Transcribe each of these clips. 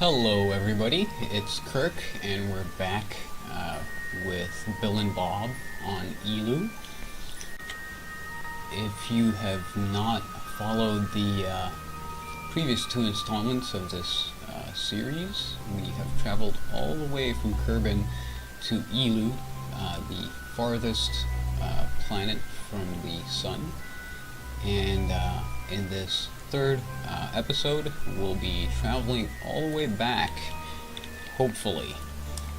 Hello everybody, it's Kirk and we're back with Bill and Bob on Eeloo. If you have not followed the previous two installments of this series, we have traveled all the way from Kerbin to Eeloo, the farthest planet from the Sun. And in this third episode, we'll be traveling all the way back, hopefully,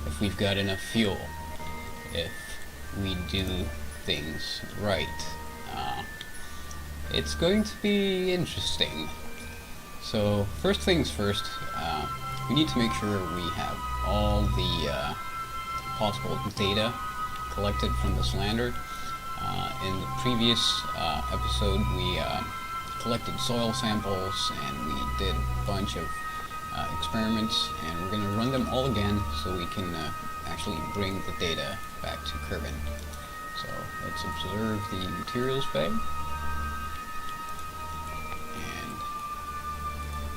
if we've got enough fuel, if we do things right. It's going to be interesting. So, first things first, we need to make sure we have all the possible data collected from this lander. In the previous episode, we collected soil samples and we did a bunch of experiments, and we're going to run them all again so we can actually bring the data back to Kerbin. So let's observe the materials bay and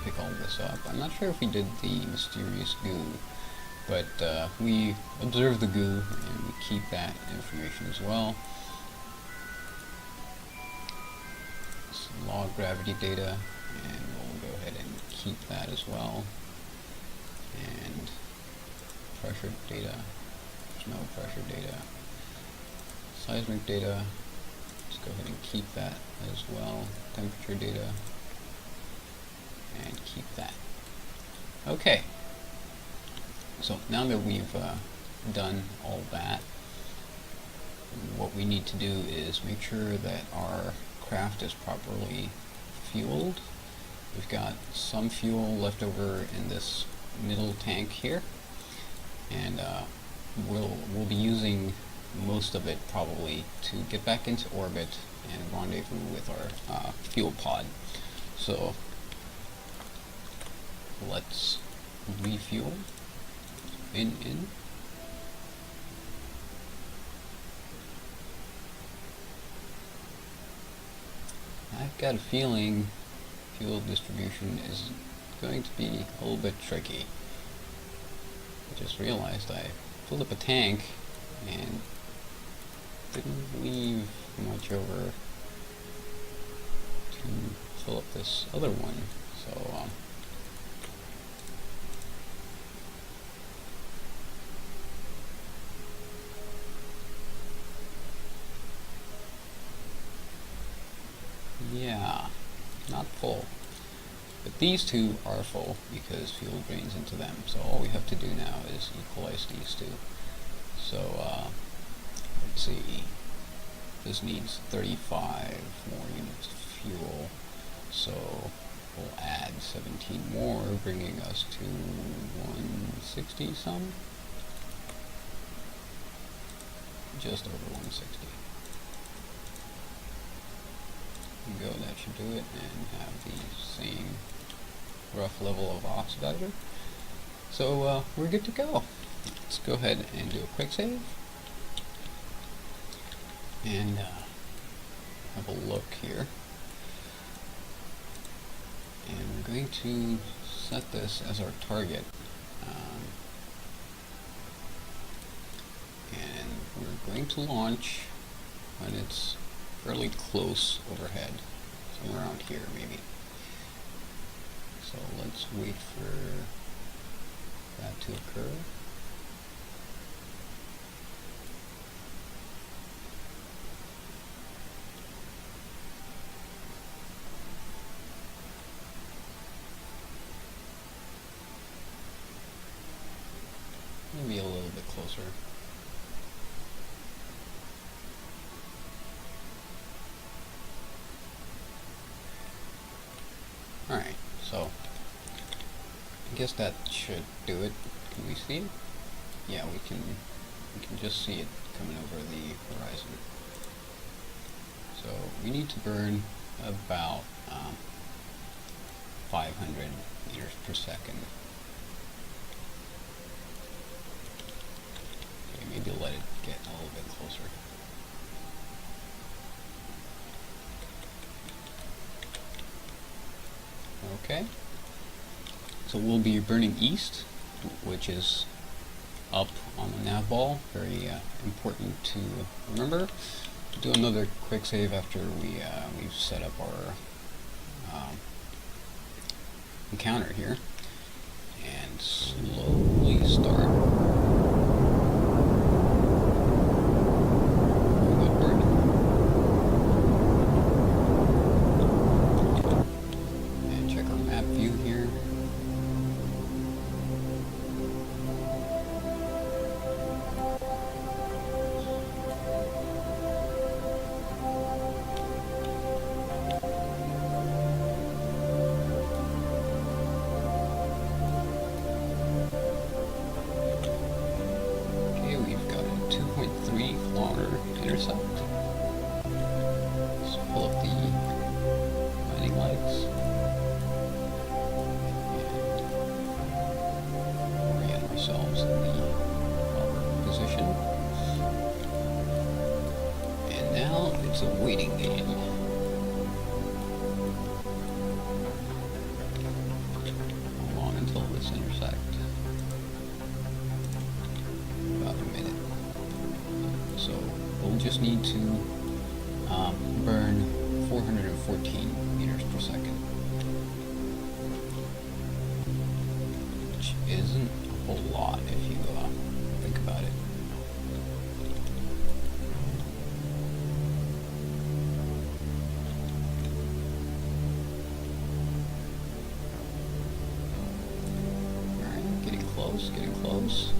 pick all this up. I'm not sure if we did the mysterious goo, but we observe the goo and we keep that information as well. Log gravity data, and we'll go ahead and keep that as well. And pressure data, there's no pressure data. Seismic data, let's go ahead and keep that as well. Temperature data, and keep that. Okay, so now that we've done all that, what we need to do is make sure that our craft is properly fueled. We've got some fuel left over in this middle tank here, and we'll be using most of it probably to get back into orbit and rendezvous with our fuel pod. So let's refuel. In. I've got a feeling fuel distribution is going to be a little bit tricky. I just realized I filled up a tank and didn't leave much over to fill up this other one. So yeah, not full. But these two are full because fuel drains into them. So all we have to do now is equalize these two. So let's see. This needs 35 more units of fuel. So we'll add 17 more, bringing us to 160 some. Just over 160. Go, that should do it, and have the same rough level of oxidizer. So we're good to go. Let's go ahead and do a quick save and have a look here. And we're going to set this as our target, and we're going to launch when it's fairly close overhead, somewhere around here maybe. So let's wait for that to occur. Maybe a little bit closer. Alright, so I guess that should do it. Can we see it? Yeah, we can just see it coming over the horizon. So we need to burn about 500 meters per second. Okay, maybe let it get a little bit closer. Okay. So we'll be burning east, which is up on the nav ball. Very important to remember. Do another quick save after we've set up our encounter here, and slowly start. And check our map view here. Intercept. Let's pull up the landing lights and orient ourselves in the proper position. And now it's a waiting game. How long until this intersect? About a minute. So we'll just need to burn 414 meters per second, which isn't a whole lot if you think about it. Alright, getting close, getting close.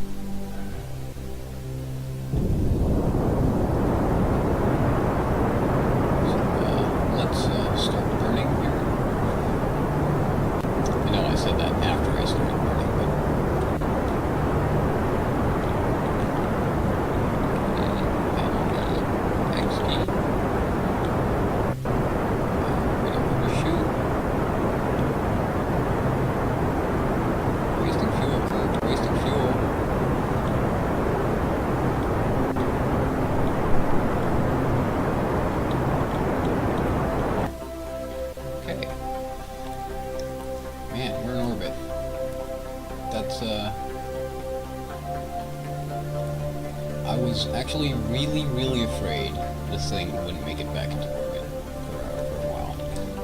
I was actually really afraid this thing wouldn't make it back into orbit for a while,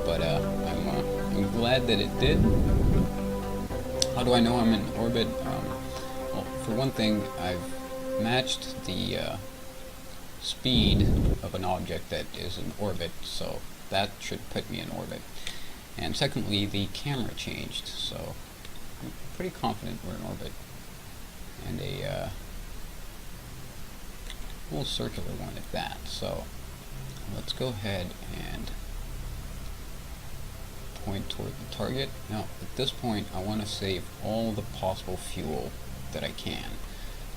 but I'm glad that it did. How do I know I'm in orbit? Well, for one thing, I've matched the speed of an object that is in orbit, so that should put me in orbit. And secondly, the camera changed, so I'm pretty confident we're in orbit. And a little circular one at that. So let's go ahead and point toward the target. Now at this point I want to save all the possible fuel that I can.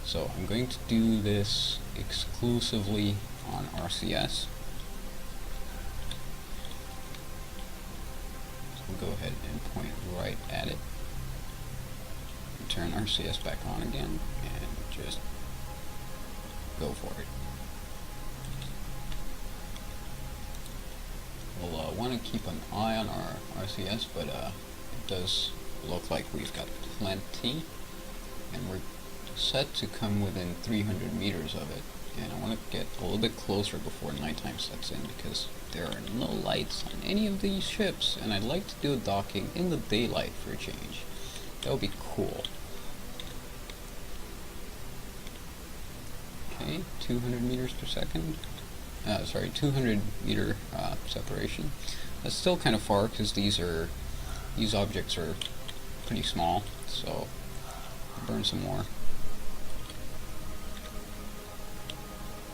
So I'm going to do this exclusively on RCS. So we'll go ahead and point right at it. Turn RCS back on again and just go for it. We'll want to keep an eye on our RCS, but it does look like we've got plenty, and we're set to come within 300 meters of it. And I want to get a little bit closer before nighttime sets in, because there are no lights on any of these ships, and I'd like to do a docking in the daylight for a change. That would be cool. Okay, 200 meters per second. 200 meter separation. That's still kind of far because these objects are pretty small. So burn some more.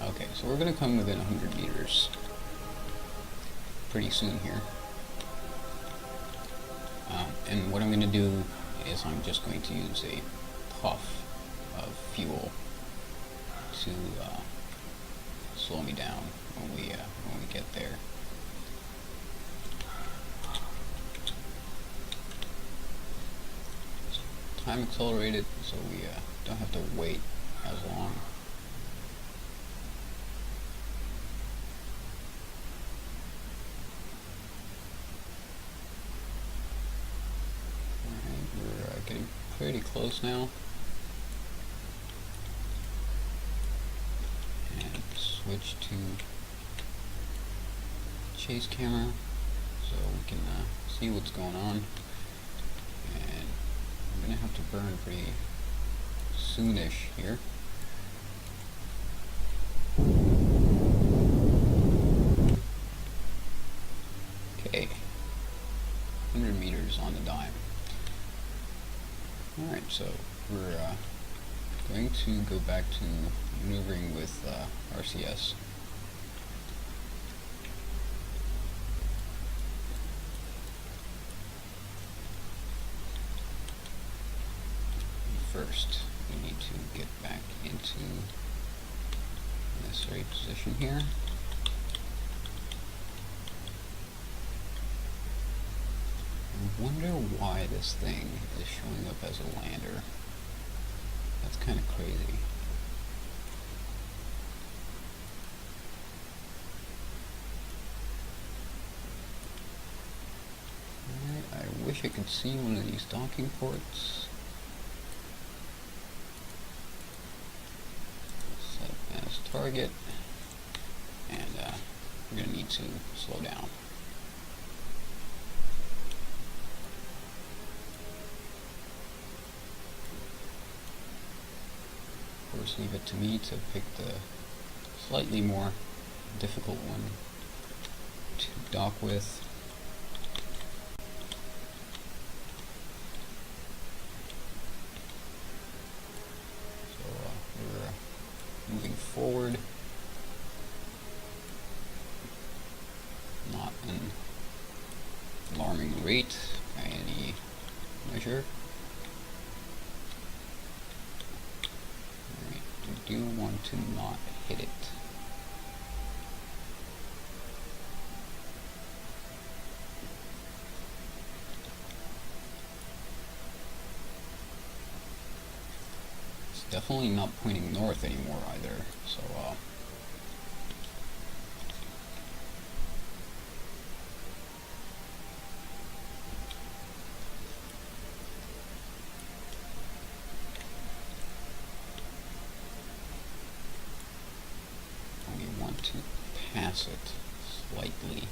Okay, so we're going to come within 100 meters pretty soon here. And what I'm going to do is I'm just going to use a puff of fuel to slow me down when we get there. Time accelerated, so we don't have to wait as long. Alright, we're close now. And switch to chase camera so we can see what's going on. And I'm gonna have to burn pretty soonish here. Okay, 100 meters on the dime. Alright, so we're going to go back to maneuvering with RCS. First, we need to get back into the necessary position here. I wonder why this thing is showing up as a lander. That's kind of crazy. Alright, I wish I could see one of these docking ports. Set as target, and we're going to need to slow down. Of course, leave it to me to pick the slightly more difficult one to dock with. So we're moving forward, not an alarming rate by any measure. We do want to not hit it. It's definitely not pointing north anymore either, so to pass it slightly.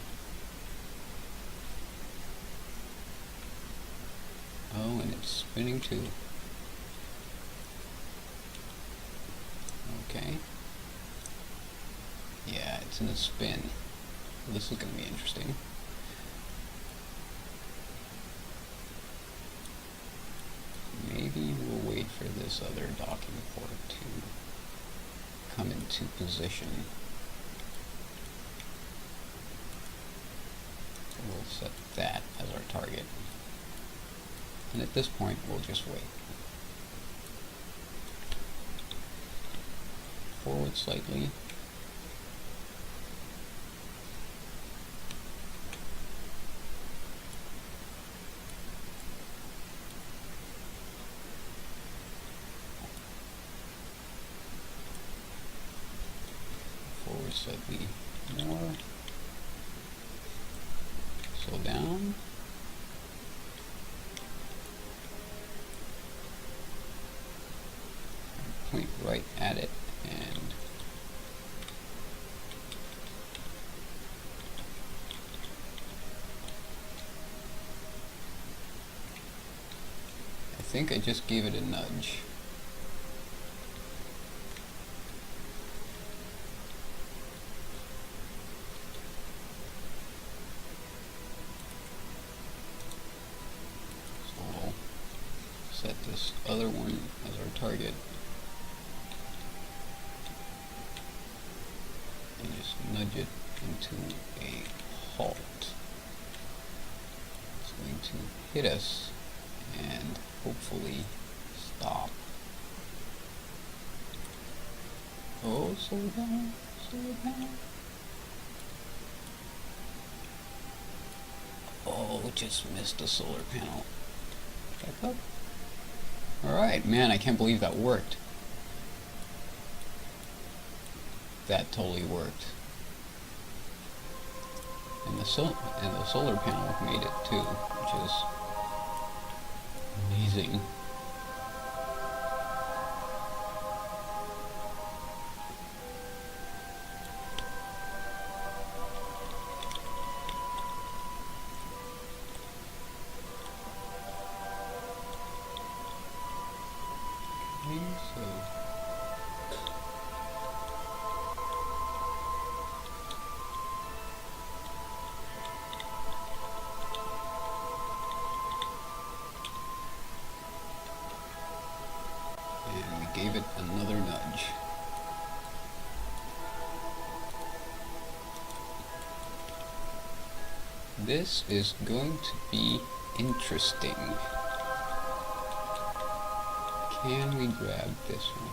Oh, and it's spinning too. Okay. Yeah, it's in a spin. Well, this is going to be interesting. Maybe we'll wait for this other docking port to come into position. We'll set that as our target. And at this point, we'll just wait. Forward slightly. Forward slightly more. Slow down. Point right at it, and I think I just gave it a nudge. Set this other one as our target and just nudge it into a halt. It's going to hit us and hopefully stop. Oh, slow down, slow down. Oh, just missed the solar panel. Back up. Alright, man, I can't believe that worked. That totally worked. And the solar panel made it too, which is amazing. gave it another nudge. This is going to be interesting. Can we grab this one?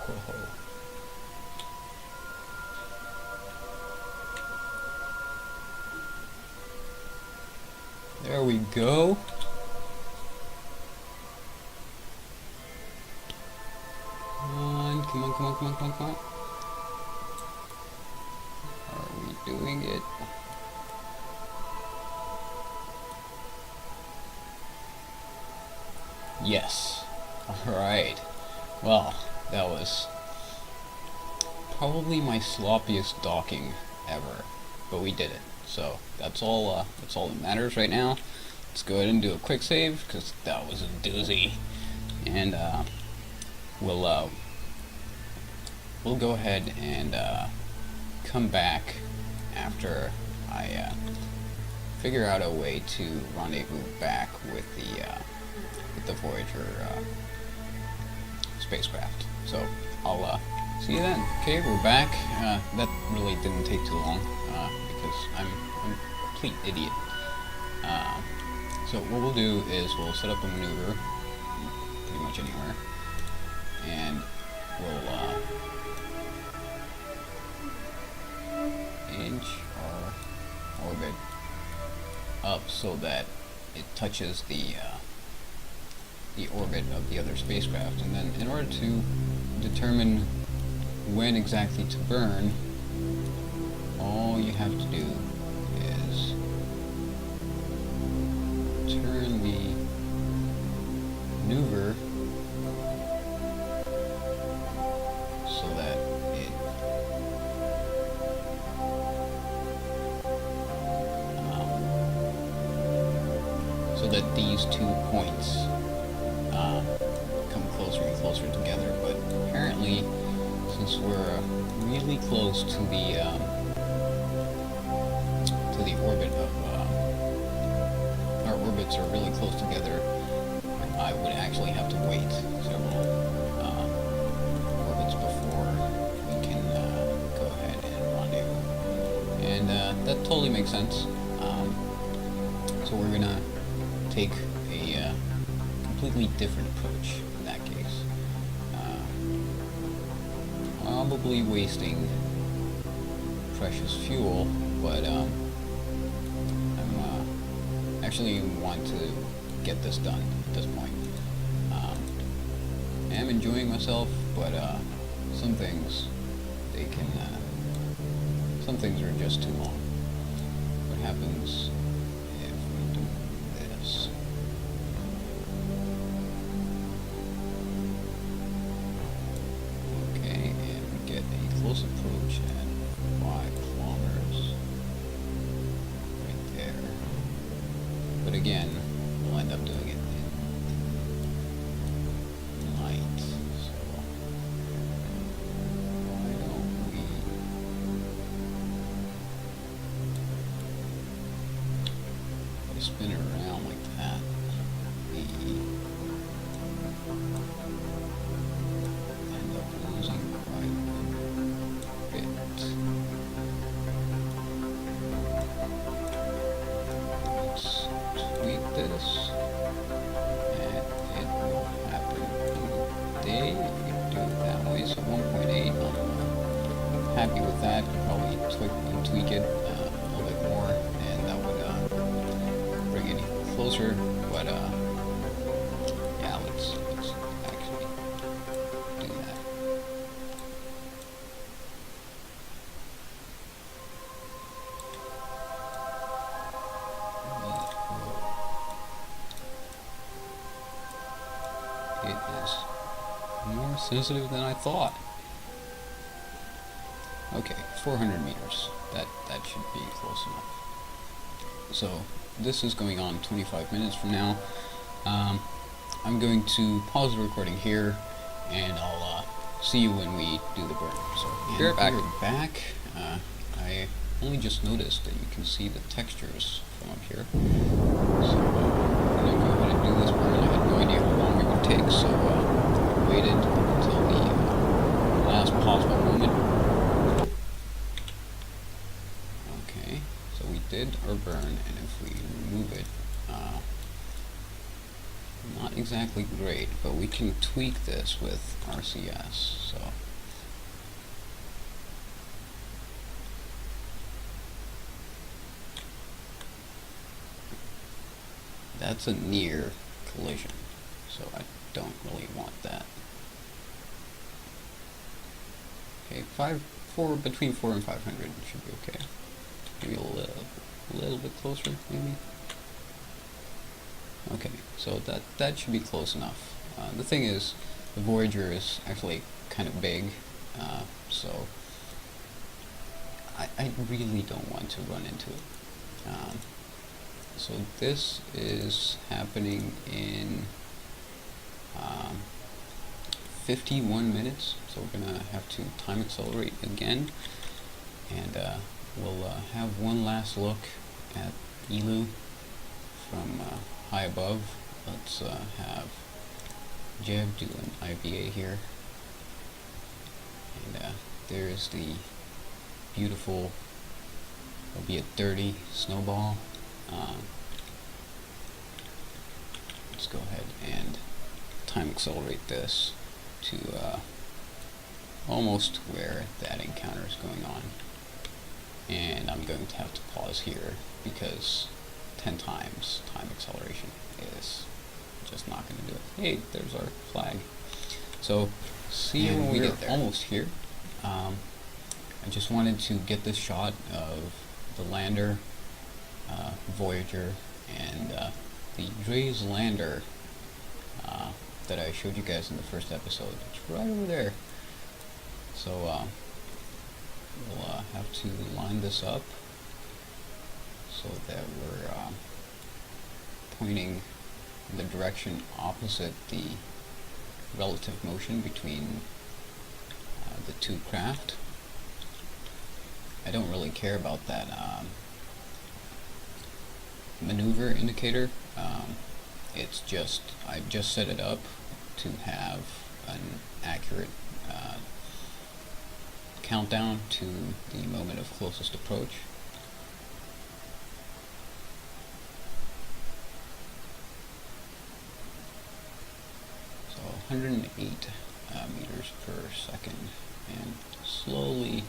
Whoa. There we go. Come on, come on, come on, come on, come on. Are we doing it? Yes. Alright. Well, that was probably my sloppiest docking ever, but we did it. So that's all that matters right now. Let's go ahead and do a quick save, because that was a doozy. And we'll go ahead and come back after I figure out a way to rendezvous back with the Voyager spacecraft. So I'll see you then. Okay, we're back. That really didn't take too long because I'm a complete idiot. So what we'll do is we'll set up a maneuver pretty much anywhere, and we'll inch our orbit up so that it touches the orbit of the other spacecraft, and then in order to determine when exactly to burn, all you have to do is turn the maneuver so that these 2 points come closer and closer together. But apparently, since we're really close to the orbit of our orbits are really close together, I would actually have to wait several orbits before we can go ahead and rendezvous, and that totally makes sense. So we're gonna take a completely different approach in that case. Probably wasting precious fuel, but I'm actually want to get this done at this point. I am enjoying myself, but some things some things are just too long. What happens if we do this? Okay, and we get a close approach at 5 kilometers right there. But again, we'll end up doing it in light. So why don't we spin it around like that? We end up losing quite a bit. Let's tweak this, and it will happen in a day if we do it that way. So 1.8, I'm happy with that. Could probably tweak it a little bit more, and that would bring it even closer. But yeah, let's actually do that. It is more sensitive than I thought. Okay, 400 meters. That should be close enough. So this is going on 25 minutes from now. I'm going to pause the recording here, and I'll see you when we do the burn. So we're back. I only just noticed that you can see the textures from up here. So I'm gonna go ahead to do this burn. I had no idea how long it would take, so I waited until the last possible moment. Okay, so we did our burn, and if we remove it, not exactly great, but we can tweak this with RCS. So that's a near collision, so I don't really want that. Okay, between 4 and 500 should be okay. Maybe a little bit closer, maybe. Okay, so that should be close enough. The thing is, the Voyager is actually kind of big, so I really don't want to run into it. So this is happening in 51 minutes, so we're going to have to time accelerate again, and we'll have one last look at Eeloo from high above. Let's have Jeb do an IVA here, and there's the beautiful, albeit dirty, snowball. Let's go ahead and time accelerate this to almost where that encounter is going on, and I'm going to have to pause here because 10 times time acceleration is just not going to do it. Hey, there's our flag. So see you when we get there. Almost here. I just wanted to get this shot of the lander, Voyager, and the Dre's lander that I showed you guys in the first episode. It's right over there. So we'll have to line this up so that we're pointing in the direction opposite the relative motion between the two craft. I don't really care about that maneuver indicator. It's just, I just set it up to have an accurate countdown to the moment of closest approach. So 108 meters per second, and slowly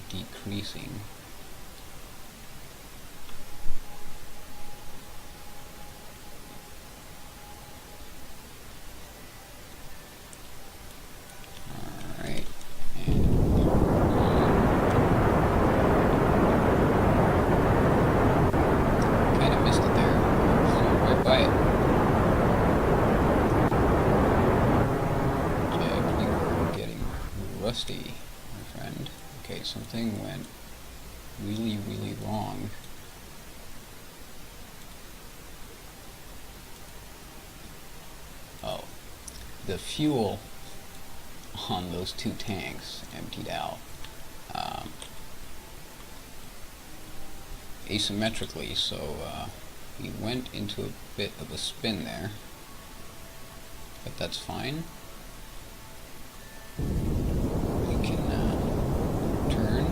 decreasing. Alright, and kind of missed it there. Flew right by it. Okay, we were getting rusty, my friend. Okay, something went really, really wrong. Oh, the fuel on those two tanks emptied out asymmetrically, so we went into a bit of a spin there, but that's fine. We can turn.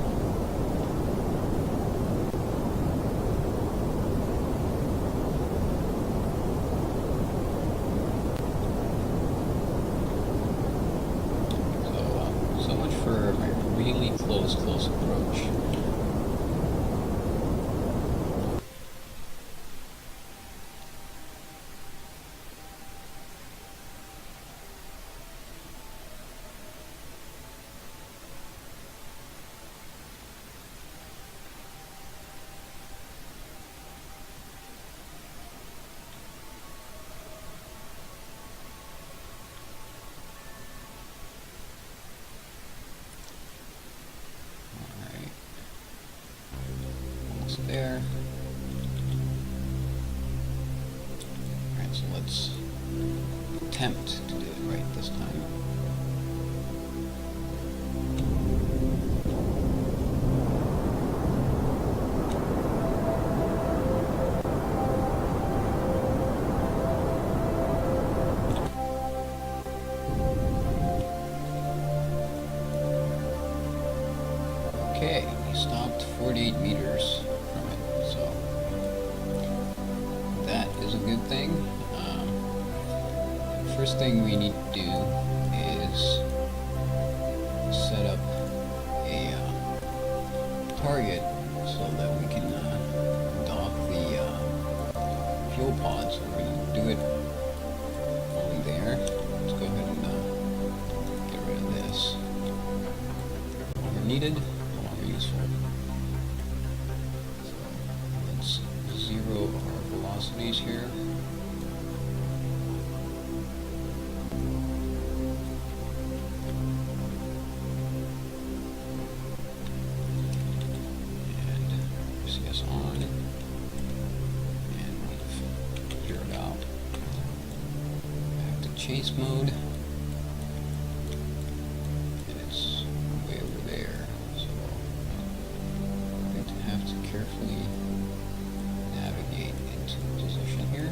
So much for a really close approach. There. Alright, so let's attempt to do it right this time. 48 meters from it, so that is a good thing. First thing we need to do is set up a target so that we can dock the fuel pod. So we're going to do it only there. Let's go ahead and get rid of this. No longer needed, no longer useful. So let's zero our velocities here. On, and we've zeroed out. Back to chase mode, and it's way over there, so I'm going to have to carefully navigate into position here.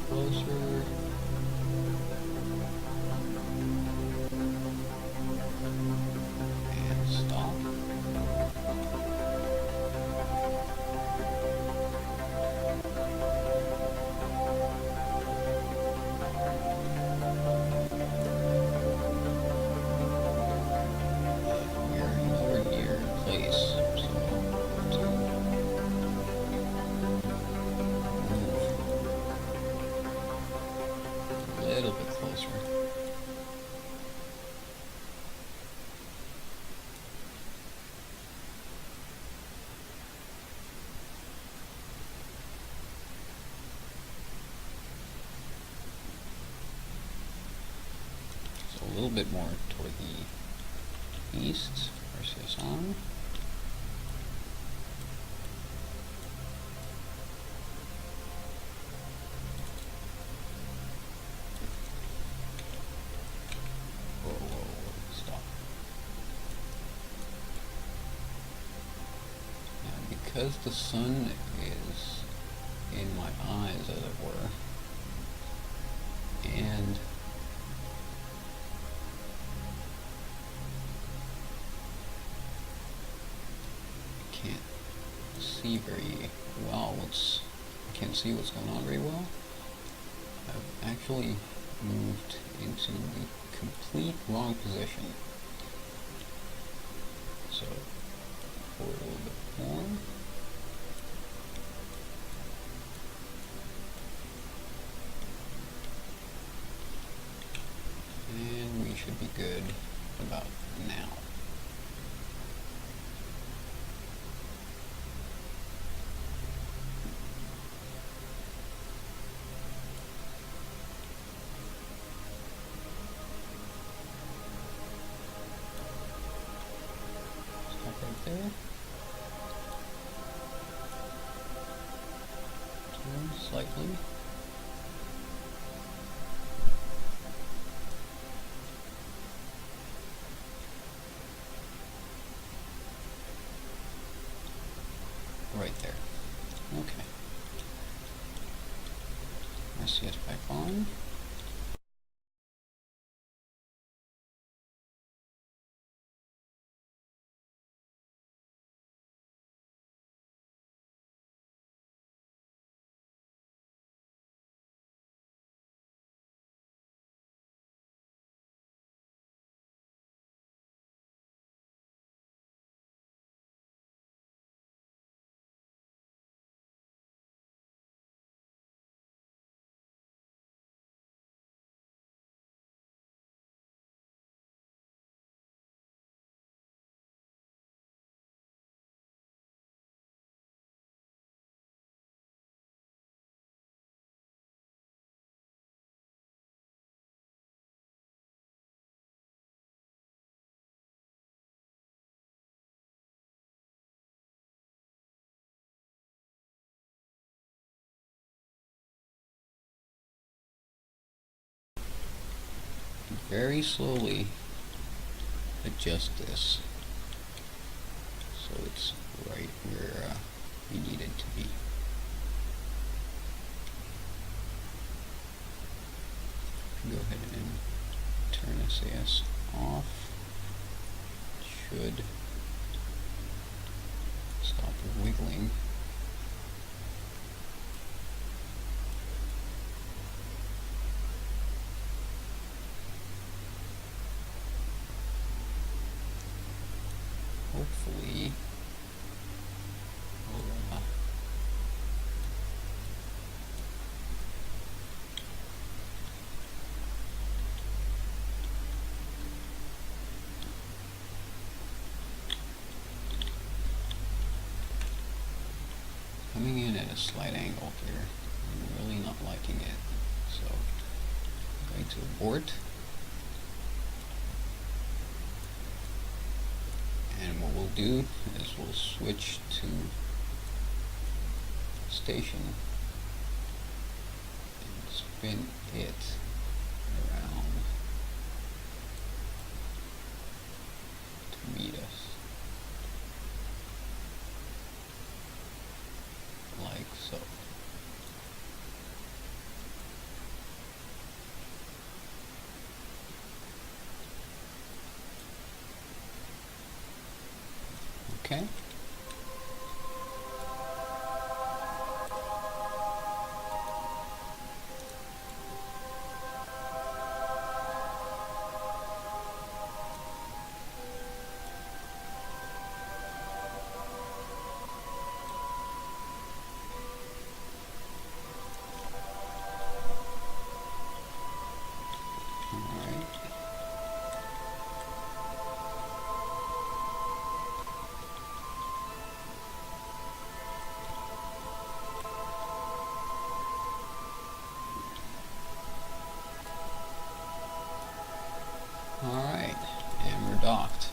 Closer. And stop. We're nowhere near place, so to move a little bit closer. So a little bit more toward the east. RCS on. Stop. Now, because the sun is in my eyes, as it were, and I can't see very well I can't see what's going on very well. I've actually moved into the complete wrong position. So, forward a little bit more. And we should be good about now. Right there. Turn slightly. Right there. Okay. RCS back on. very slowly adjust this so it's right where we need it to be. Go ahead and turn SAS off. Should stop wiggling. Hopefully, coming in at a slight angle here. I'm really not liking it. So I'm going to abort. And what we'll do is we'll switch to station and spin it around to meet us. Like so. Okay. Alright, and we're docked.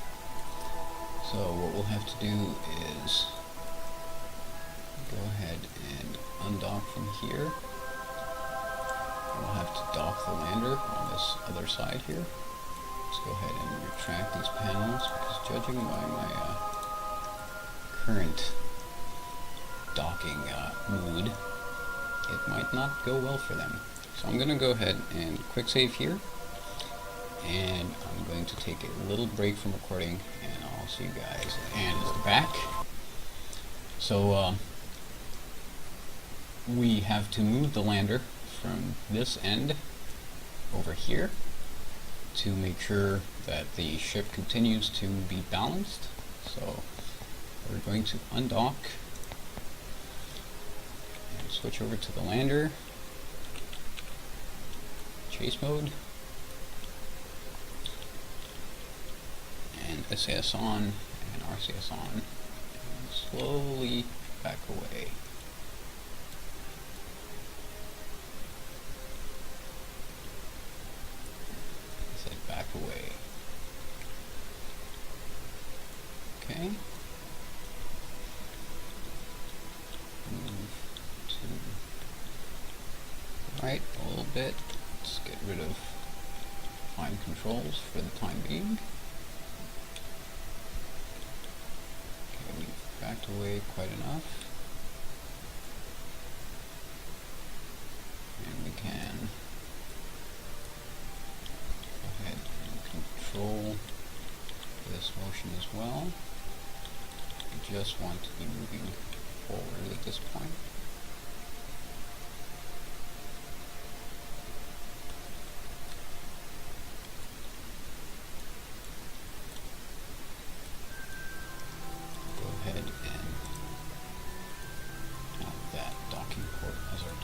So what we'll have to do is go ahead and undock from here. We'll have to dock the lander on this other side here. Let's go ahead and retract these panels because judging by my current docking mood, it might not go well for them. So I'm going to go ahead and quick save here. And I'm going to take a little break from recording, and I'll see you guys. And we're back. So we have to move the lander from this end over here to make sure that the ship continues to be balanced. So we're going to undock and switch over to the lander, chase mode, and SAS on and RCS on, and slowly back away. I said back away. Okay. Move to the right a little bit. Let's get rid of fine controls for the time being. Backed away quite enough, and we can go ahead and control this motion as well. We just want to be moving forward at this point.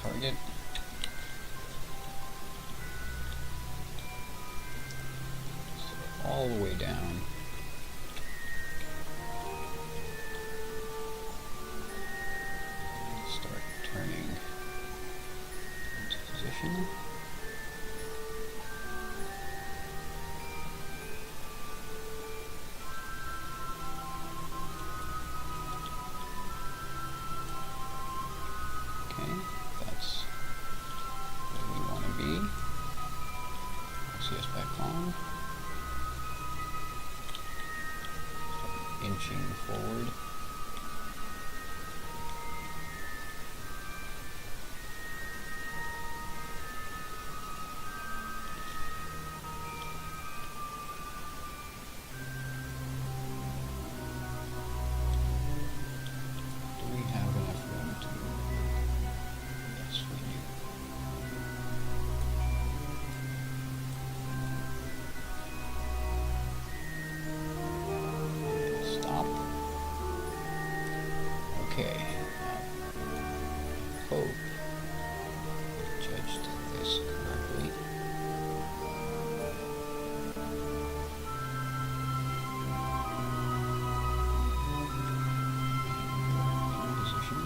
Target. So all the way down. Start turning into position. inching forward. Okay. Hope judged this correctly. Position.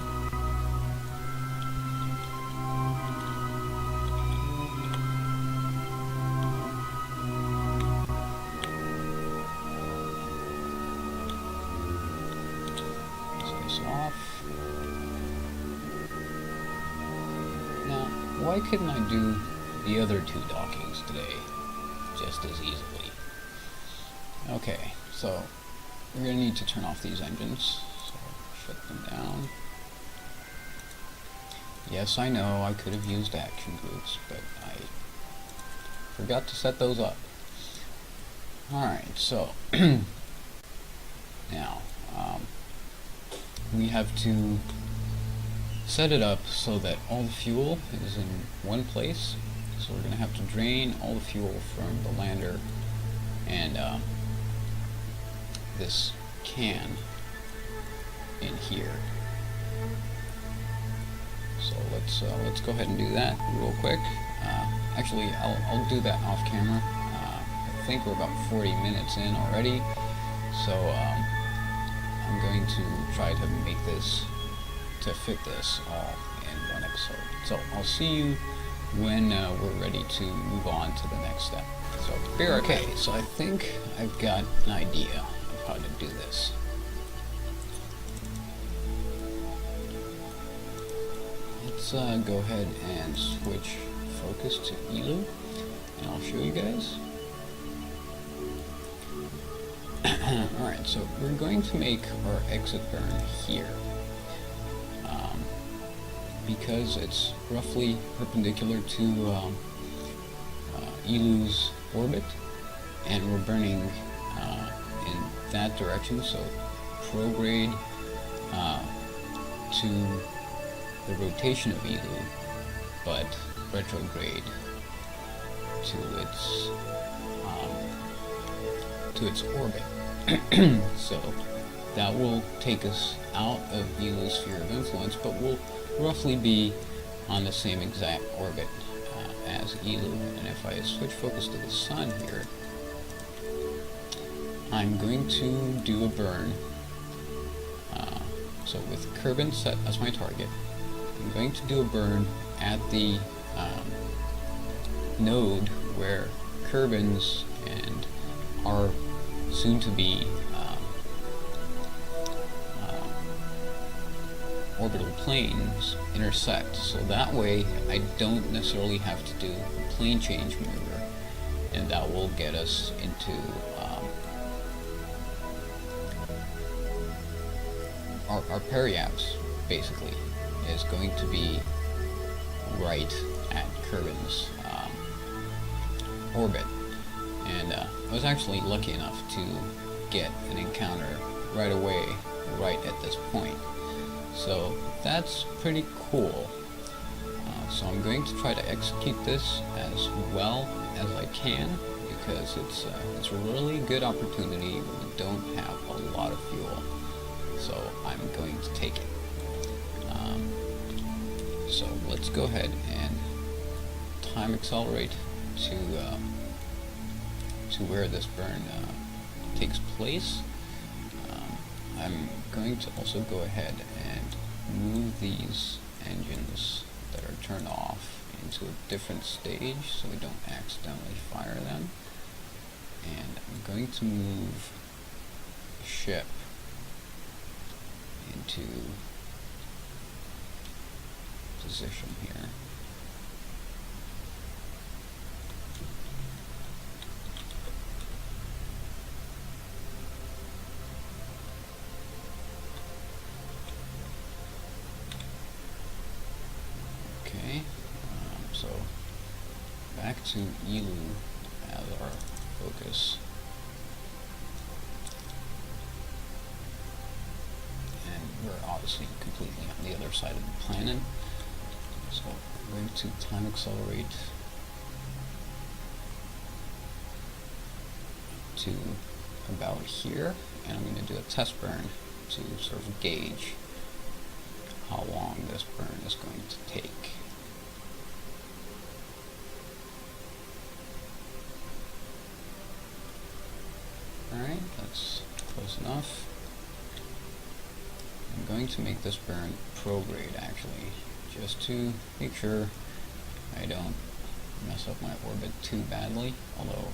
Off. Now, why couldn't I do the other two dockings today just as easily? Okay, so we're going to need to turn off these engines, so shut them down. Yes, I know I could have used action groups, but I forgot to set those up. Alright, so now we have to set it up so that all the fuel is in one place. So we're going to have to drain all the fuel from the lander and this can in here. So let's go ahead and do that real quick. Actually, I'll do that off camera. I think we're about 40 minutes in already, so I'm going to try to make this, to fit this all in one episode. So I'll see you when we're ready to move on to the next step. So here, okay, so I think I've got an idea of how to do this. Let's go ahead and switch focus to Eeloo, and I'll show you guys. Alright, so we're going to make our exit burn here. Because it's roughly perpendicular to Eeloo's orbit, and we're burning in that direction, so prograde to the rotation of Eeloo, but retrograde to its orbit. So that will take us out of Eeloo's sphere of influence, but we'll roughly be on the same exact orbit as Eeloo. And if I switch focus to the sun here, I'm going to do a burn. So with Kerbin set as my target, I'm going to do a burn at the node where Kerbin's and our soon-to-be orbital planes intersect, so that way I don't necessarily have to do a plane change maneuver, and that will get us into our periapse basically is going to be right at Kerbin's orbit. And I was actually lucky enough to get an encounter right away, right at this point. So that's pretty cool. So I'm going to try to execute this as well as I can, because it's a really good opportunity when we don't have a lot of fuel. So I'm going to take it. So let's go ahead and time accelerate to where this burn takes place. I'm going to also go ahead and move these engines that are turned off into a different stage so we don't accidentally fire them. And I'm going to move the ship into position here. to Eeloo as our focus. And we're obviously completely on the other side of the planet. So I'm going to time accelerate to about here, and I'm going to do a test burn to sort of gauge how long this burn is going to take. Alright, that's close enough. I'm going to make this burn prograde actually, just to make sure I don't mess up my orbit too badly, although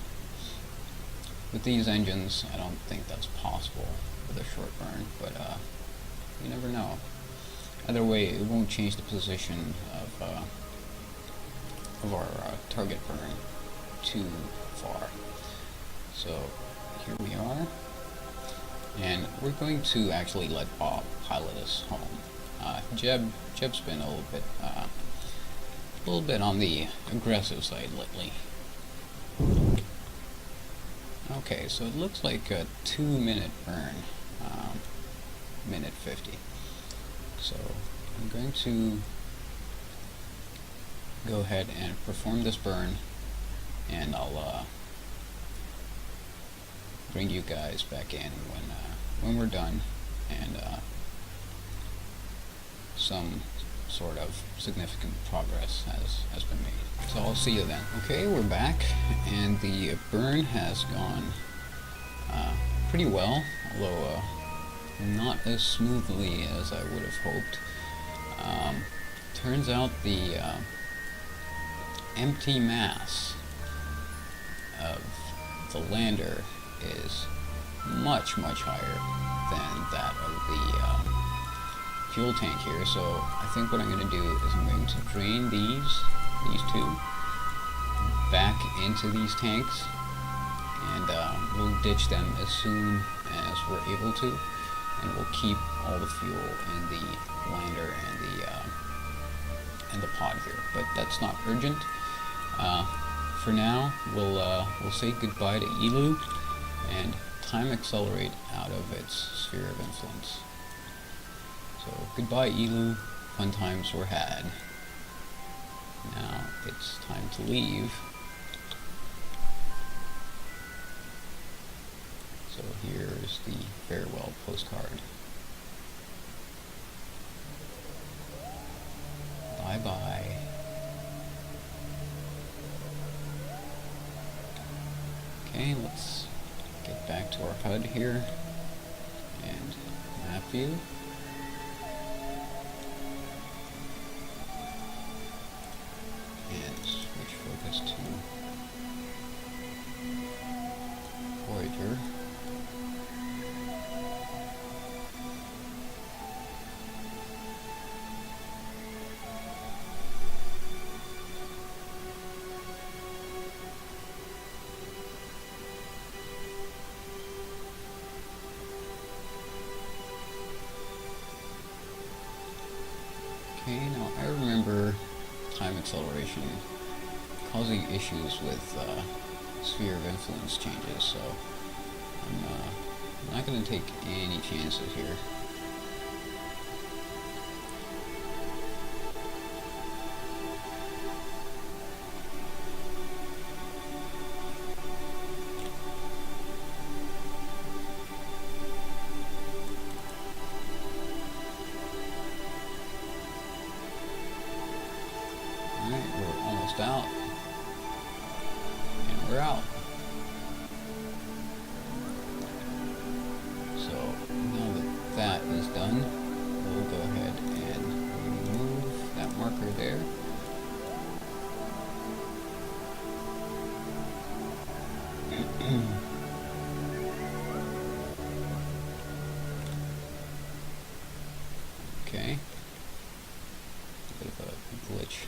with these engines I don't think that's possible with a short burn, but you never know. Either way, it won't change the position of our target burn too far. So here we are, and we're going to actually let Bob pilot us home. Jeb's been a little bit on the aggressive side lately. Okay, so it looks like a 2-minute burn, minute 50. So I'm going to go ahead and perform this burn, and I'll bring you guys back in when we're done and some sort of significant progress has been made. So I'll see you then. Okay, we're back, and the burn has gone pretty well, although not as smoothly as I would have hoped. Turns out the empty mass of the lander is much higher than that of the fuel tank here, so I think what I'm going to do is I'm going to drain these two back into these tanks, and we'll ditch them as soon as we're able to, and we'll keep all the fuel in the lander and the pod here. But that's not urgent. For now, we'll say goodbye to Eeloo and time accelerate out of its sphere of influence. So goodbye Eeloo, fun times were had. Now it's time to leave. So here is the farewell postcard. Bye bye. Okay, let's get back to our HUD here and map view. And switch focus to Voyager. Okay, now I remember time acceleration causing issues with sphere of influence changes, so I'm not going to take any chances here. Alright, we're almost out. And we're out. So now that that is done, we'll go ahead and remove that marker there. Okay. A bit of a glitch.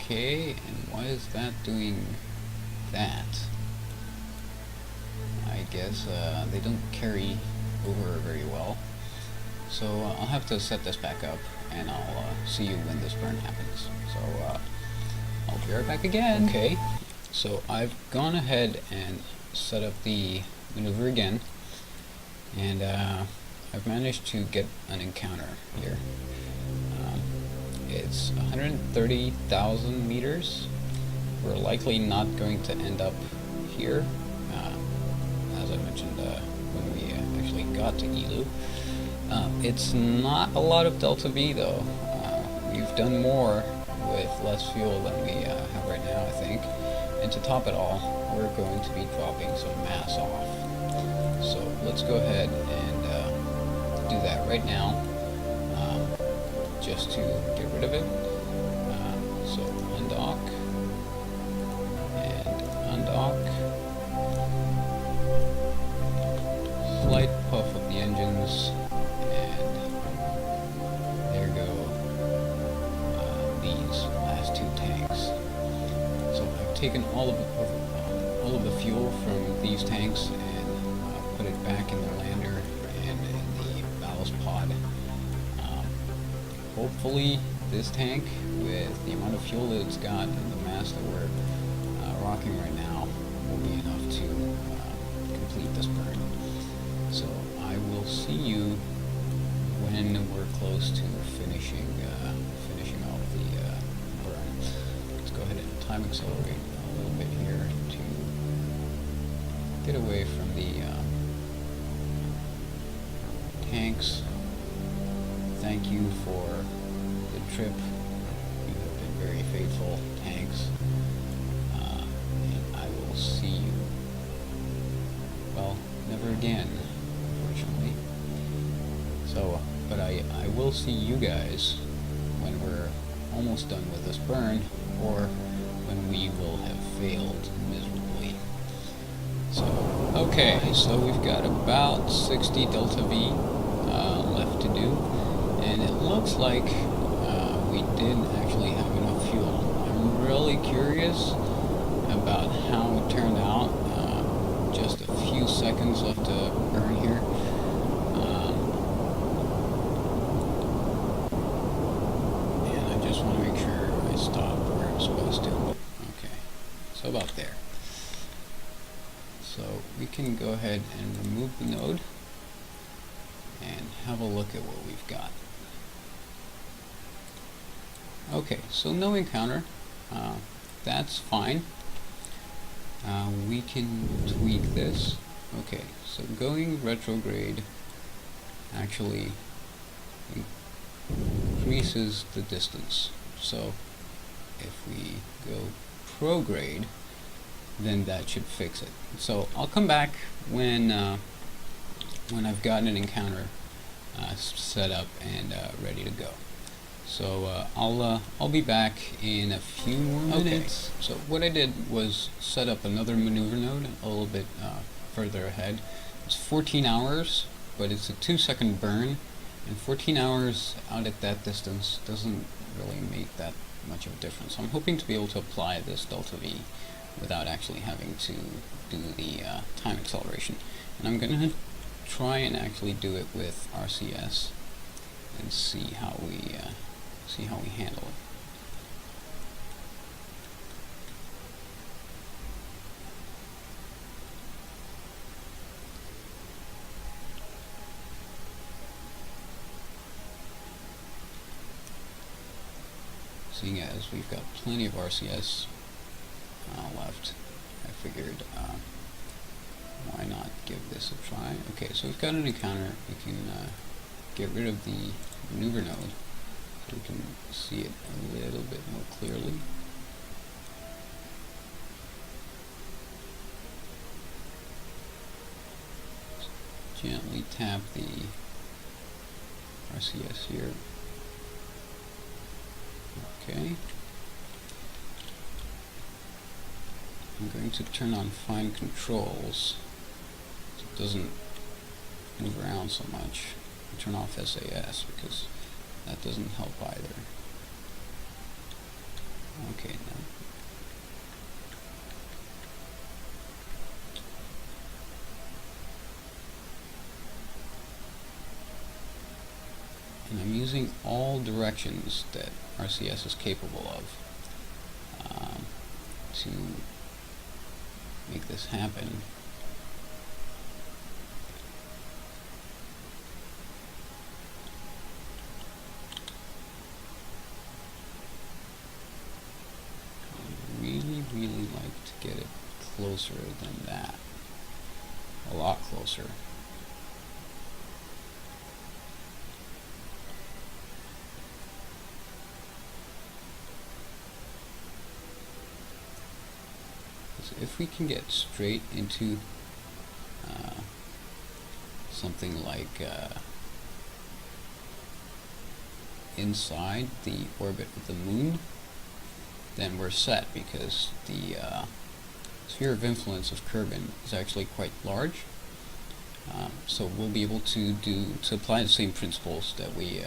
Okay, and why is that doing that? I guess they don't carry over very well. So I'll have to set this back up and I'll see you when this burn happens. So I'll be right back again. Okay, so I've gone ahead and set up the maneuver again, and I've managed to get an encounter here. It's 130,000 meters. We're likely not going to end up here, as I mentioned when we actually got to Eeloo. It's not a lot of delta V though. We've done more with less fuel than we have right now, I think. And to top it all, we're going to be dropping some mass off. So let's go ahead and do that right now, just to get rid of it. So undock and undock. Slight puff of the engines, and there go these last two tanks. So I've taken all of the fuel from these tanks and put it back in the lander and in the ballast pod. Hopefully this tank, with the amount of fuel that it's got and the mass that we're rocking right now, will be enough to complete this burn. So I will see you when we're close to finishing off the burn. Let's go ahead and time accelerate a little bit here to get away from the tanks. Thank you for the trip. You have been very faithful tanks. And I will see you, well, never again, unfortunately. So, but I will see you guys when we're almost done with this burn, or when we will have failed miserably. So, okay, so we've got about 60 delta V left to do. And it looks like we did actually have enough fuel. I'm really curious about how it turned out. Just a few seconds left to burn here. And I just want to make sure I stop where I'm supposed to. Okay, so about there. So we can go ahead and remove the node and have a look at what we've got. Okay, so no encounter. That's fine. We can tweak this. Okay, so going retrograde actually increases the distance. So if we go prograde, then that should fix it. So I'll come back when I've gotten an encounter set up and ready to go. So I'll be back in a few more minutes. So what I did was set up another maneuver node a little bit further ahead. It's 14 hours, but it's a 2-second burn, and 14 hours out at that distance doesn't really make that much of a difference. So I'm hoping to be able to apply this delta V without actually having to do the time acceleration. And I'm going to try and actually do it with RCS and see how we handle it. Seeing as we've got plenty of RCS left, I figured why not give this a try. Okay, so we've got an encounter. We can get rid of the maneuver node so we can see it a little bit more clearly. Just gently tap the RCS here. Okay. I'm going to turn on fine controls so it doesn't move around so much. I'll turn off SAS because that doesn't help either. Okay, now. And I'm using all directions that RCS is capable of to make this happen. I really like to get it closer than that. A lot closer. If we can get straight into something like inside the orbit of the moon, then we're set, because the sphere of influence of Kerbin is actually quite large. So we'll be able to apply the same principles that we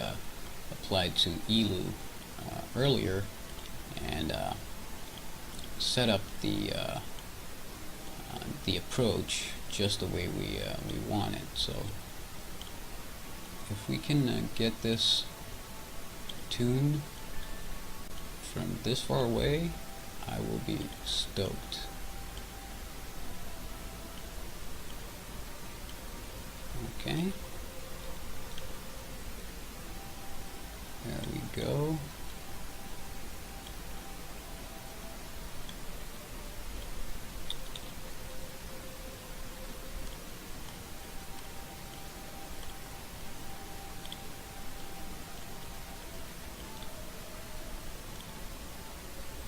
applied to Eeloo earlier, and set up the approach just the way we want it. So if we can get this tuned from this far away, I will be stoked. Okay. There we go.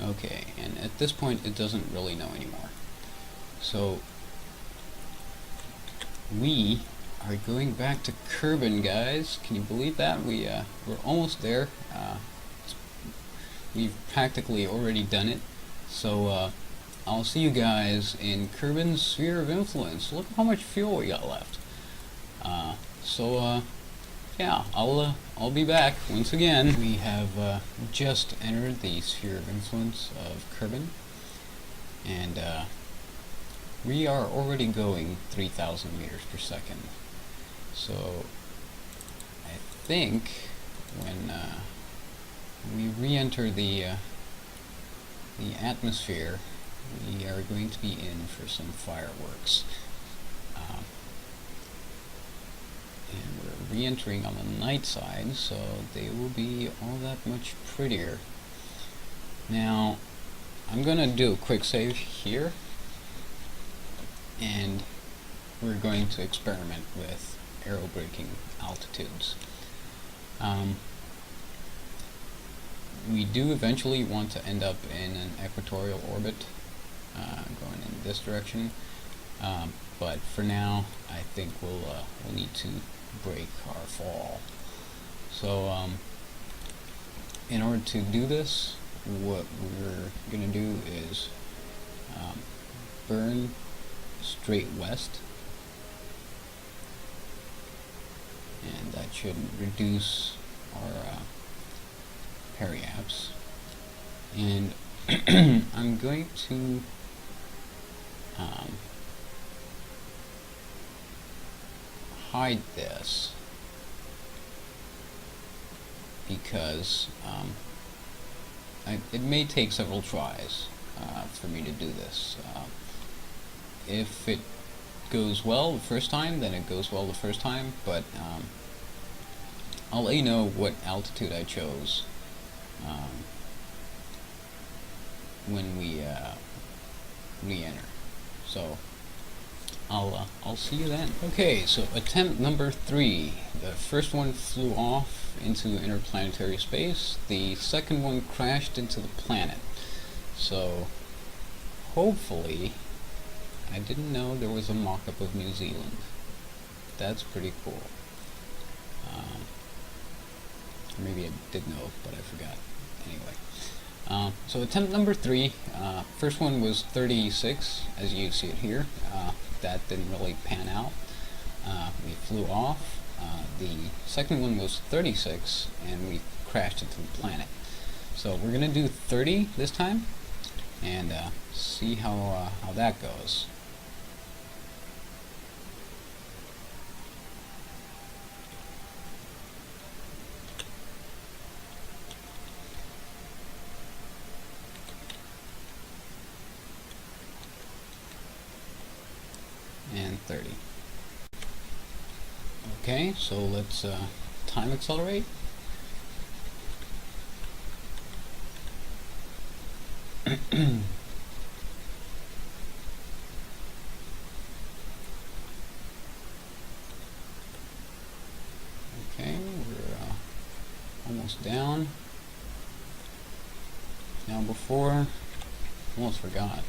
Okay, and at this point it doesn't really know anymore. So we are going back to Kerbin, guys. Can you believe that? We're almost there. We've practically already done it. So I'll see you guys in Kerbin's sphere of influence. Look how much fuel we got left. Yeah, I'll be back once again. We have just entered the sphere of influence of Kerbin, and we are already going 3,000 meters per second. So I think when we re-enter the atmosphere, we are going to be in for some fireworks. And we're re-entering on the night side, so they will be all that much prettier. Now, I'm gonna do a quick save here, and we're going to experiment with aerobraking altitudes. We do eventually want to end up in an equatorial orbit, going in this direction, but for now I think we'll need to break our fall. So in order to do this, what we're going to do is burn straight west, and that should reduce our periaps. And I'm going to hide this because it may take several tries for me to do this. If it goes well the first time, then it goes well the first time, but I'll let you know what altitude I chose when we re-enter. So I'll see you then. Okay, so attempt number 3. The first one flew off into interplanetary space. The second one crashed into the planet. So hopefully, I didn't know there was a mock-up of New Zealand. That's pretty cool. Maybe I did know, but I forgot. Anyway. So attempt number 3, first one was 36, as you see it here. That didn't really pan out. We flew off. The second one was 36, and we crashed into the planet. So we're gonna do 30 this time, and see how that goes. 10:30. Okay, so let's time accelerate. Okay, we're almost down. Now almost forgot.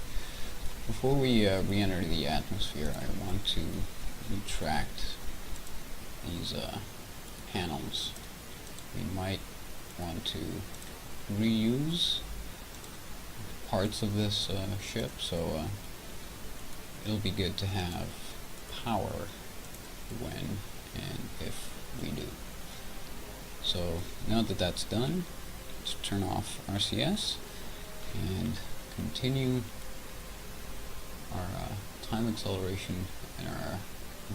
Before we re-enter the atmosphere, I want to retract these panels. We might want to reuse parts of this ship, so it'll be good to have power when and if we do. So now that that's done, let's turn off RCS and continue our time acceleration and our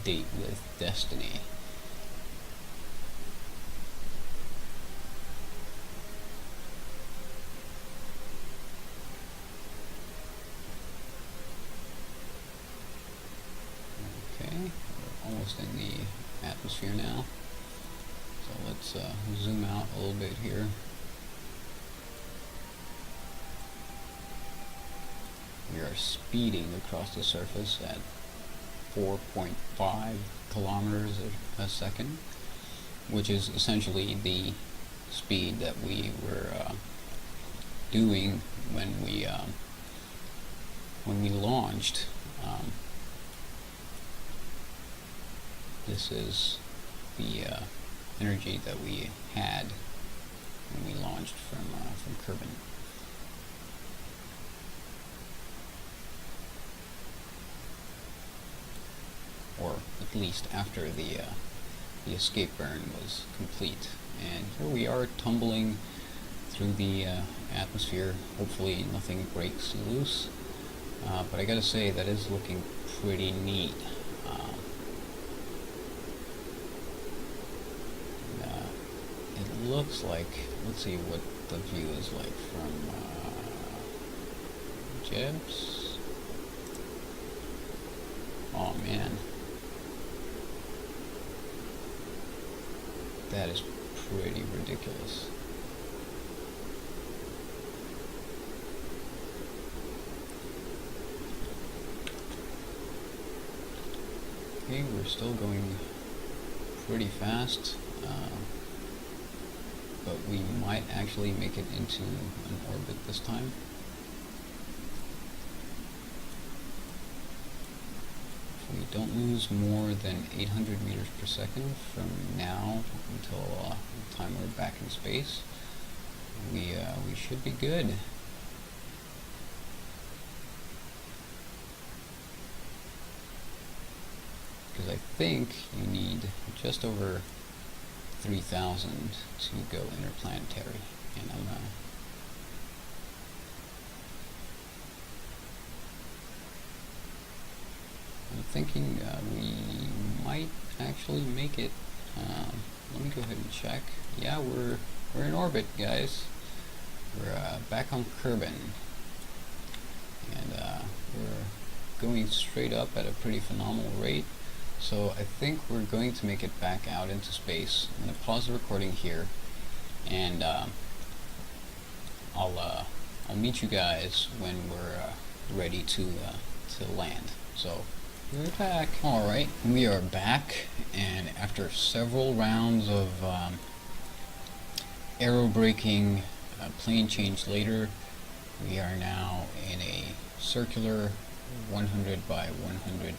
date with destiny. Okay, we're almost in the atmosphere now. So let's zoom out a little bit here. We are speeding across the surface at 4.5 kilometers a second, which is essentially the speed that we were doing when we launched. This is the energy that we had when we launched from Kerbal. Or at least after the escape burn was complete. And here we are tumbling through the atmosphere. Hopefully nothing breaks loose. But I gotta say, that is looking pretty neat. It looks like, let's see what the view is like from Jebs. Oh man. That is pretty ridiculous. Okay, we're still going pretty fast, but we might actually make it into an orbit this time. We don't lose more than 800 meters per second from now until the time we're back in space. We should be good. Because I think you need just over 3,000 to go interplanetary, and I'm thinking we might actually make it. Let me go ahead and check. Yeah, we're in orbit, guys. We're back on Kerbal, and we're going straight up at a pretty phenomenal rate. So I think we're going to make it back out into space. I'm going to pause the recording here, and I'll meet you guys when we're ready to land. So. We're back. Alright, we are back, and after several rounds of aerobraking, plane change later, we are now in a circular 100 by 100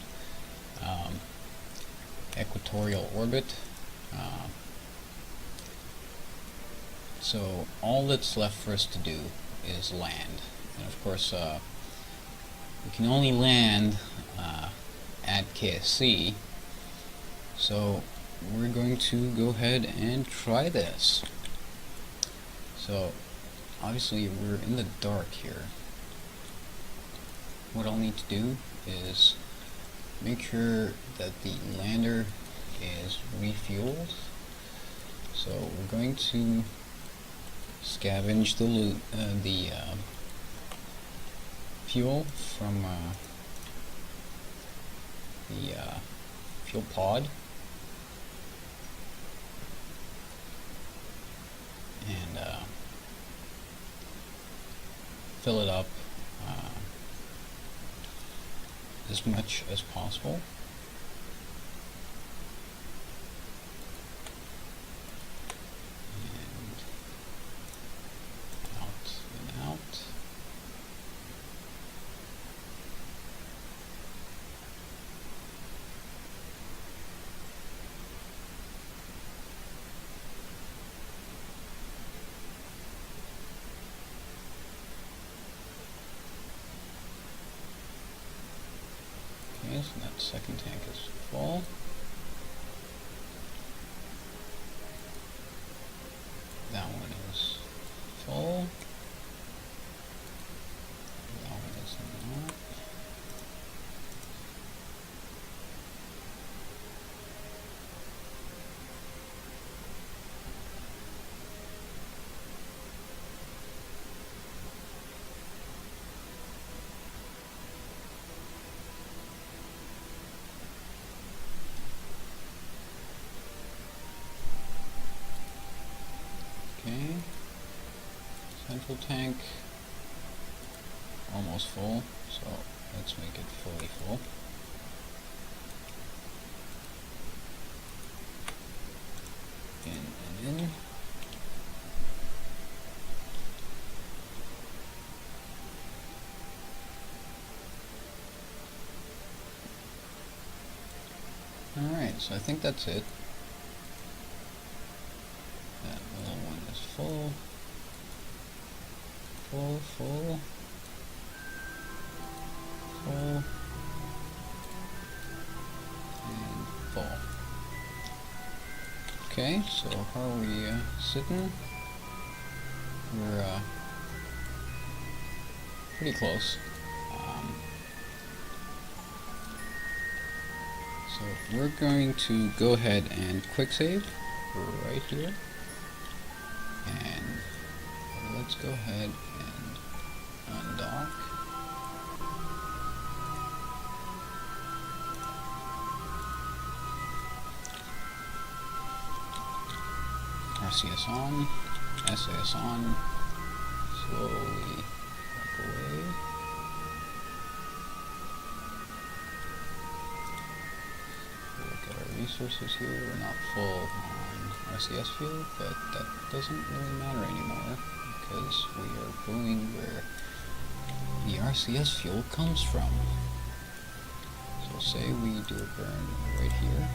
equatorial orbit. So all that's left for us to do is land. And of course, we can only land at KSC, so we're going to go ahead and try this. So obviously we're in the dark here. What I'll need to do is make sure that the lander is refueled. So we're going to scavenge the fuel from the fuel pod. And fill it up as much as possible. And out and out. Okay, so that second tank is full. That one is full. That one is not. Okay, central tank almost full, so let's make it fully full. In and in. Alright, so I think that's it. That little one is full. Full, full. Full. And full. Okay, so how are we sitting? We're pretty close. So we're going to go ahead and quick save right here. And let's go ahead and undock. RCS on, SAS on, slowly walk away. Look at our resources here, we're not full on RCS fuel, but that doesn't really matter anymore because we are going where the RCS fuel comes from. So say we do a burn right here.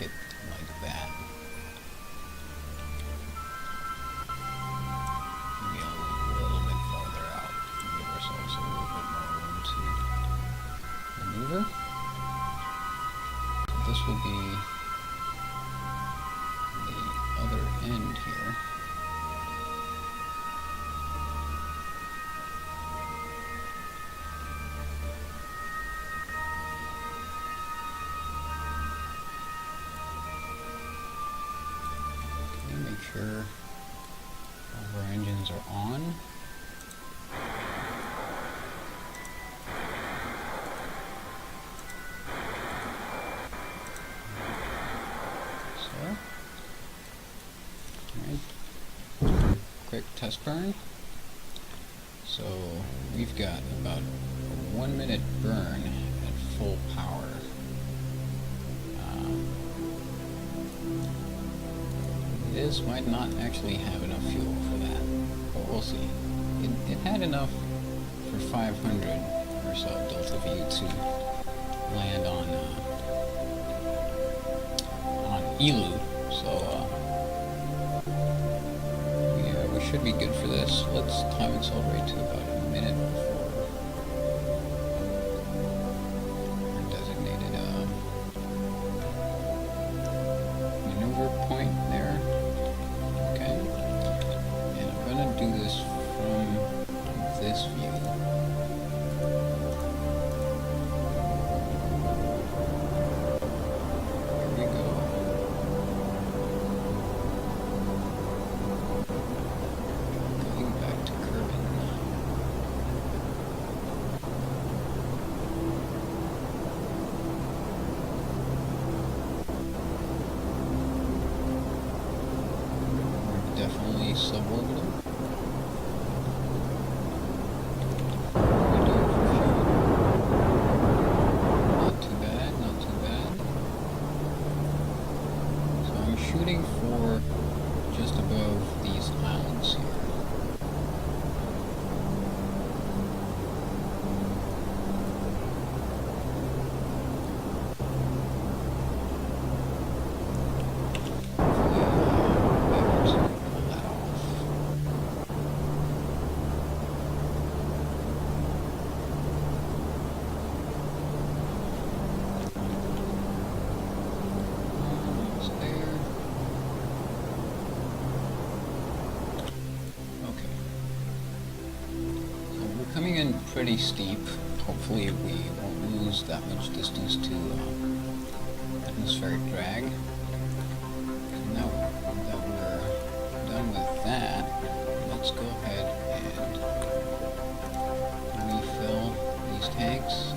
It like that. Maybe a little bit farther out. Give ourselves a little bit more room to maneuver. So this will be the other end here. Make sure all of our engines are on. So, alright, quick test burn. So we've got about a 1 minute burn at full power. This might not actually have enough fuel for that, but we'll see. It had enough for 500 or so Delta V to land on Eeloo, so we should be good for this. Let's time accelerate to about a minute before our designated maneuver point there. Do this from this view. coming in pretty steep. Hopefully we won't lose that much distance to atmospheric drag. And now that we're done with that, let's go ahead and refill these tanks.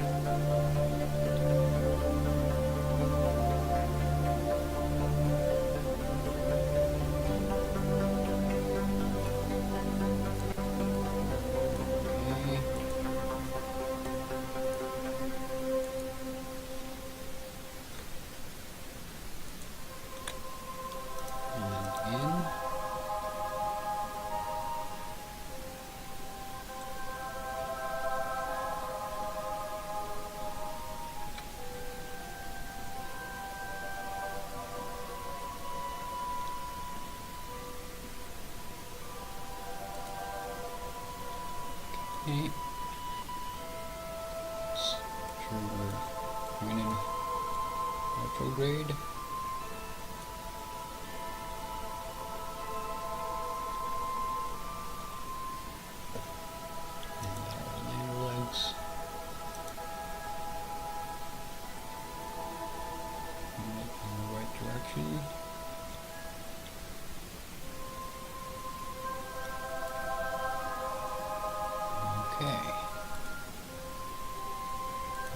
Okay. Sure we're coming in retrograde. And that are the lander legs. In the right direction. Okay.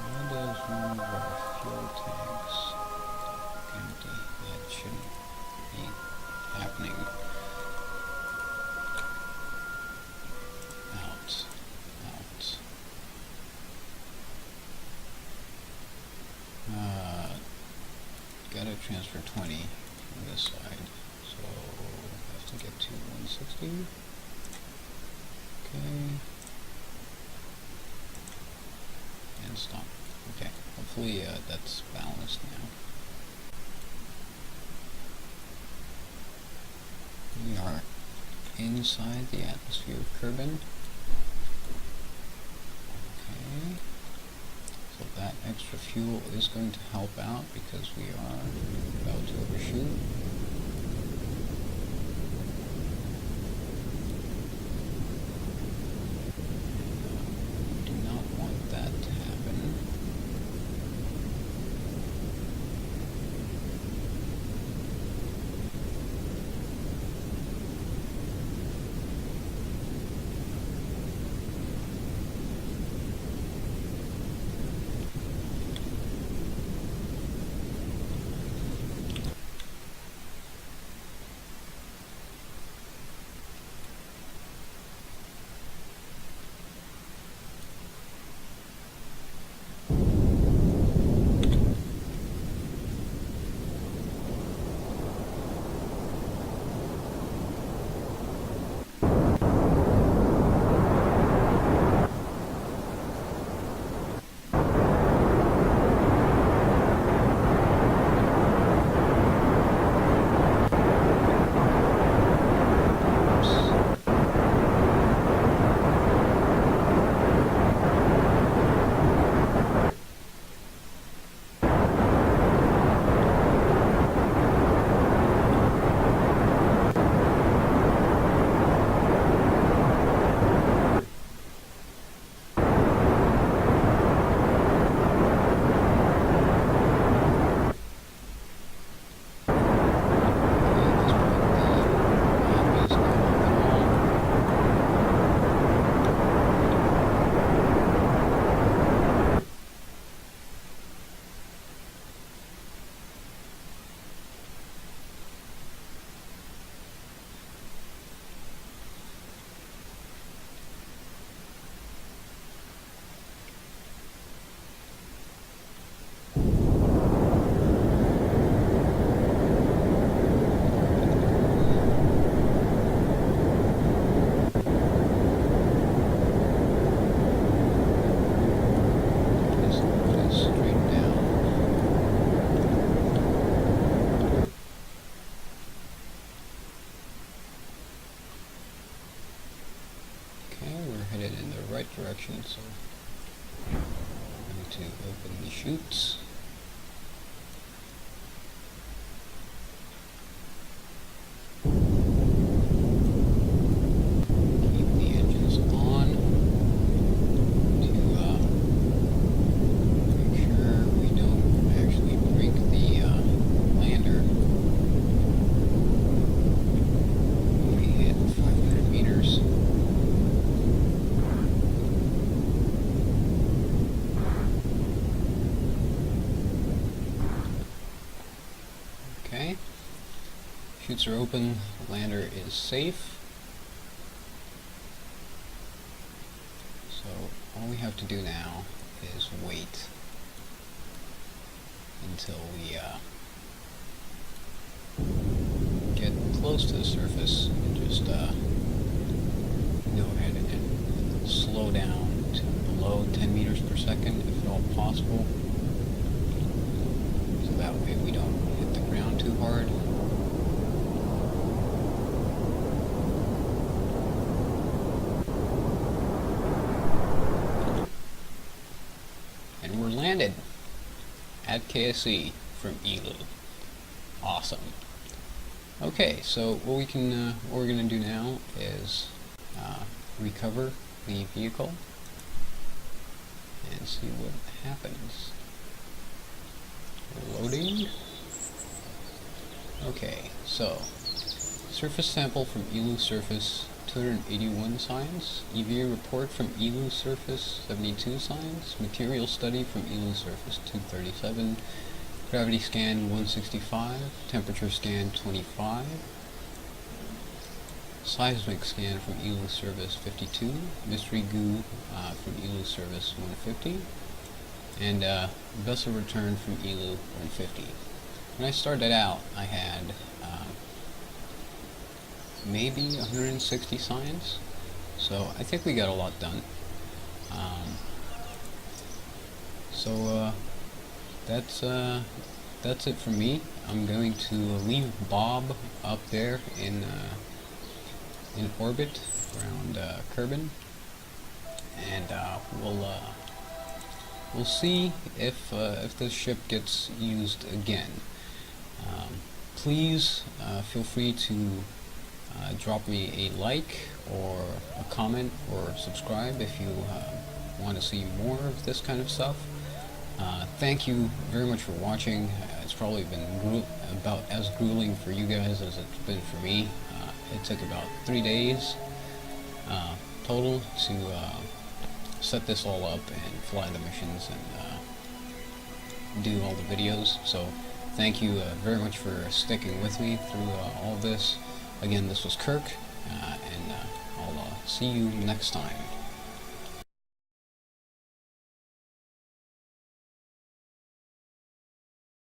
How does one of our fuel tanks empty? That shouldn't be happening. Out. Out. Gotta transfer 20 from this side. So I have to get to 160. Okay. And stop. Okay. Hopefully that's balanced now. We are inside the atmosphere of Kerbin. Okay. So that extra fuel is going to help out because we are about to overshoot. Direction, so I'm going to open the chutes. Keep the engines on. chutes are open, lander is safe. So all we have to do now is wait until we get close to the surface and just go ahead and slow down to below 10 meters per second if at all possible, so that way we don't hit the ground too hard. And we're landed at KSC from Eeloo. Awesome. Okay, so what we're gonna do now is recover the vehicle and see what happens. Loading. Okay, so surface sample from Eeloo surface 281 signs, EVA report from Eeloo surface 72 signs, material study from Eeloo surface 237, gravity scan 165, temperature scan 25, seismic scan from Eeloo surface 52, mystery goo from Eeloo surface 150, and vessel return from Eeloo 150. When I started out, I had maybe 160 signs, so I think we got a lot done. That's it for me. I'm going to leave Bob up there in orbit around Kerbin, and we'll see if the ship gets used again. Please feel free to drop me a like or a comment or subscribe if you want to see more of this kind of stuff. Thank you very much for watching. It's probably been about as grueling for you guys as it's been for me. It took about 3 days total to set this all up and fly the missions and do all the videos. So thank you very much for sticking with me through all of this. Again, this was Kirk, and I'll see you next time.